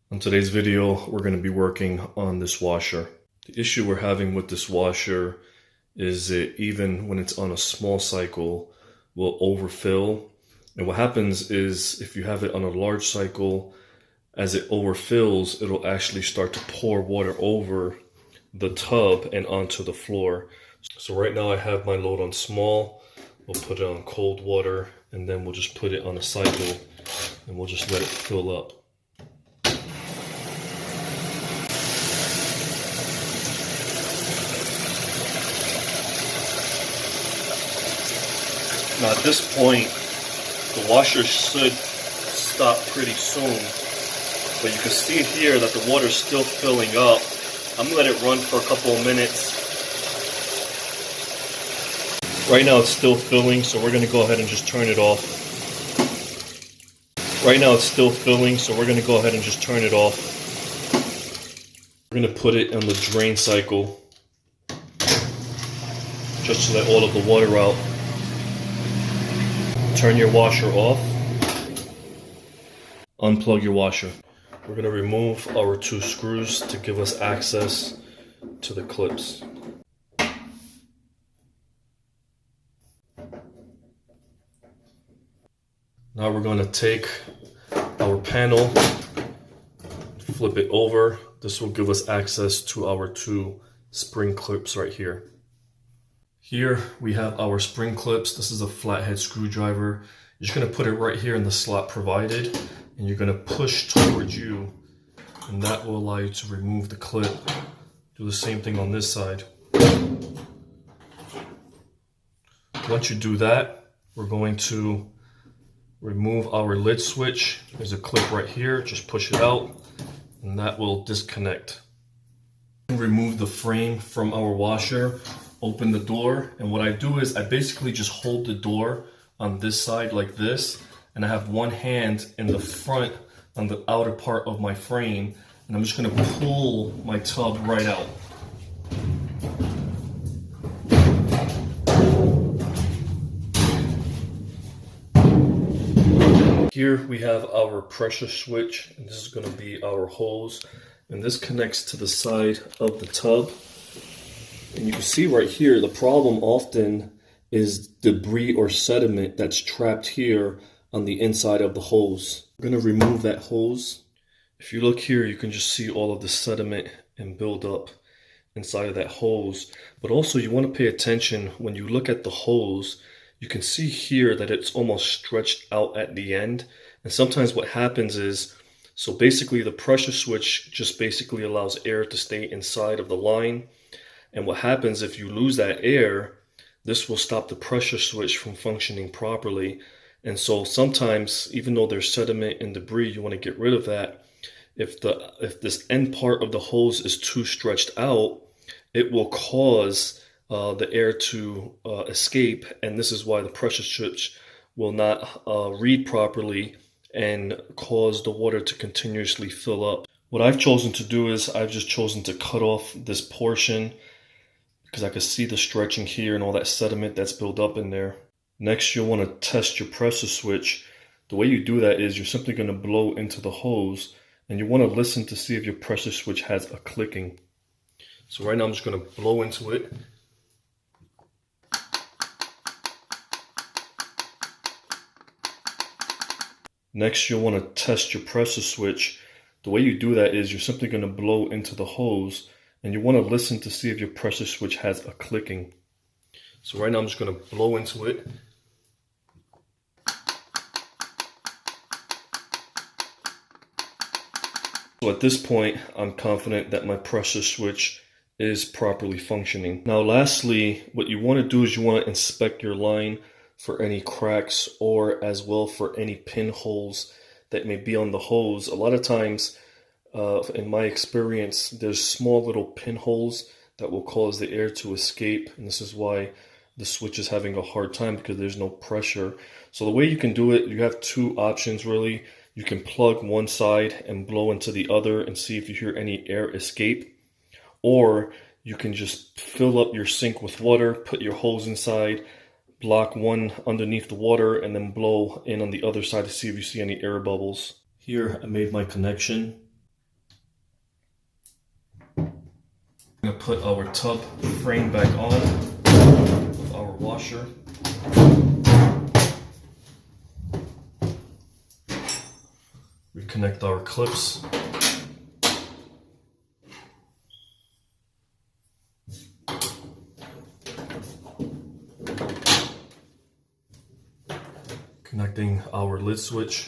On today's video, we're going to be working on this washer. The issue we're having with this washer is that even when it's on a small cycle, will overfill. And what happens is if you have it on a large cycle, as it overfills, it'll actually start to pour water over the tub and onto the floor. So right now I have my load on small. We'll put it on cold water and then we'll just put it on a cycle and we'll just let it fill up. Now at this point, the washer should stop pretty soon, but you can see here that the water's still filling up. I'm gonna let it run for a couple of minutes. Right now it's still filling, so we're gonna go ahead and just turn it off. Right now it's still filling, so we're gonna go ahead and just turn it off. We're gonna put it on the drain cycle, just to let all of the water out. Turn your washer off. Unplug your washer. We're going to remove our two screws to give us access to the clips. Now we're going to take our panel, flip it over. This will give us access to our two spring clips right here. Here we have our spring clips. This is a flathead screwdriver. You're just going to put it right here in the slot provided, and you're going to push towards you, and that will allow you to remove the clip. Do the same thing on this side. Once you do that, we're going to remove our lid switch. There's a clip right here. Just push it out, and that will disconnect. Remove the frame from our washer. Open the door, and what I do is I basically just hold the door on this side like this, and I have one hand in the front on the outer part of my frame, and I'm just going to pull my tub right out. Here we have our pressure switch, and this is going to be our hose, and this connects to the side of the tub. And you can see right here, the problem often is debris or sediment that's trapped here on the inside of the hose. We're going to remove that hose. If you look here, you can just see all of the sediment and build up inside of that hose. But also you want to pay attention when you look at the hose. You can see here that it's almost stretched out at the end. And sometimes what happens is, so basically the pressure switch just basically allows air to stay inside of the line. And what happens if you lose that air, this will stop the pressure switch from functioning properly. And so sometimes, even though there's sediment and debris, you want to get rid of that. If this end part of the hose is too stretched out, it will cause the air to escape. And this is why the pressure switch will not read properly and cause the water to continuously fill up. What I've chosen to do is I've just chosen to cut off this portion, because I can see the stretching here and all that sediment that's built up in there. Next, you'll want to test your pressure switch. The way you do that is you're simply going to blow into the hose, and you want to listen to see if your pressure switch has a clicking. So right now I'm just going to blow into it. Next, you'll want to test your pressure switch. The way you do that is you're simply going to blow into the hose, and you want to listen to see if your pressure switch has a clicking. So right now I'm just going to blow into it. So at this point, I'm confident that my pressure switch is properly functioning. Now lastly, what you want to do is you want to inspect your line for any cracks, or as well for any pinholes that may be on the hose. A lot of times, in my experience, there's small little pinholes that will cause the air to escape, and this is why the switch is having a hard time, because there's no pressure. So the way you can do it, you have two options really. You can plug one side and blow into the other and see if you hear any air escape, or you can just fill up your sink with water, put your hose inside, block one underneath the water, and then blow in on the other side to see if you see any air bubbles. Here I made my connection. put our tub frame back on with our washer. Reconnect our clips. Connecting our lid switch.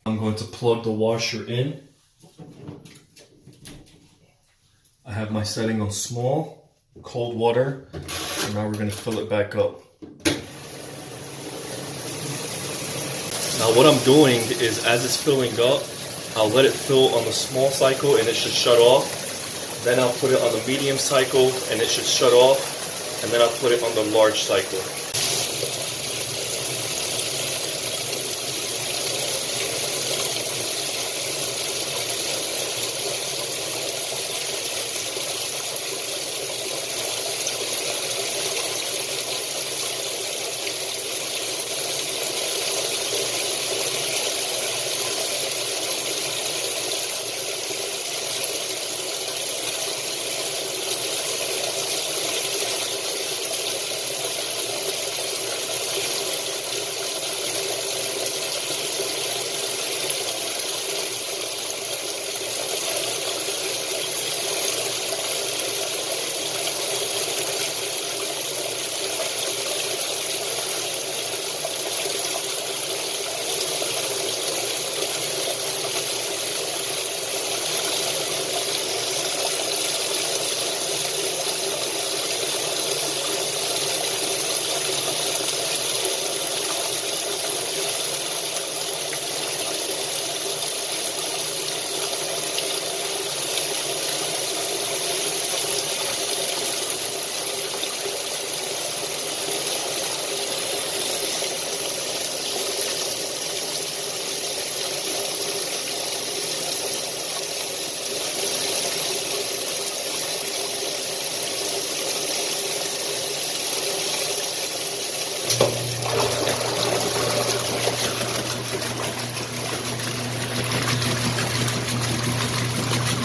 I'm going to plug the washer in. I have my setting on small, cold water, and now we're going to fill it back up. Now what I'm doing is, as it's filling up, I'll let it fill on the small cycle and it should shut off. Then I'll put it on the medium cycle and it should shut off. And then I'll put it on the large cycle.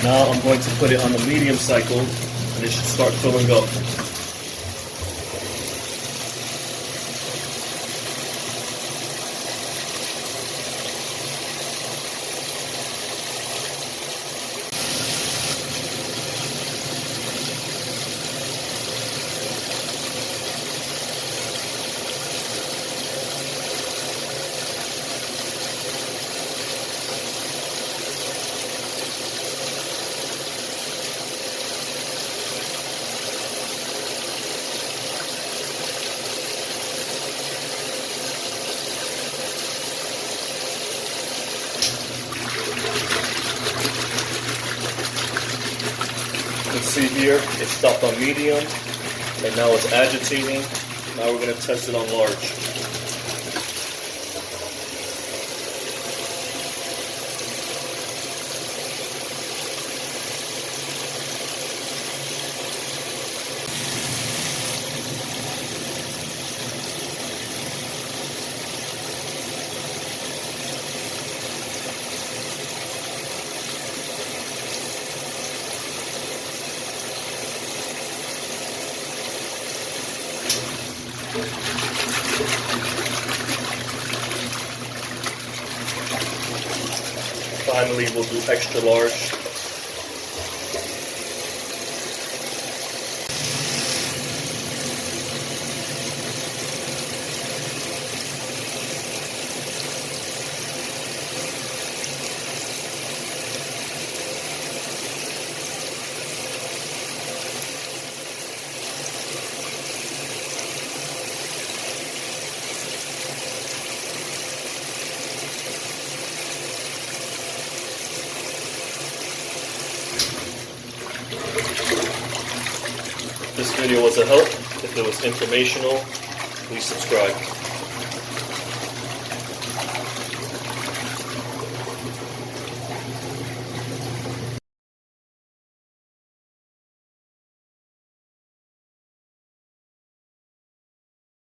Now I'm going to put it on the medium cycle and it should start filling up. You can see here, it stopped on medium, and now it's agitating. Now we're going to test it on large. Finally, we'll do extra large. If this video was a help, if it was informational, please subscribe.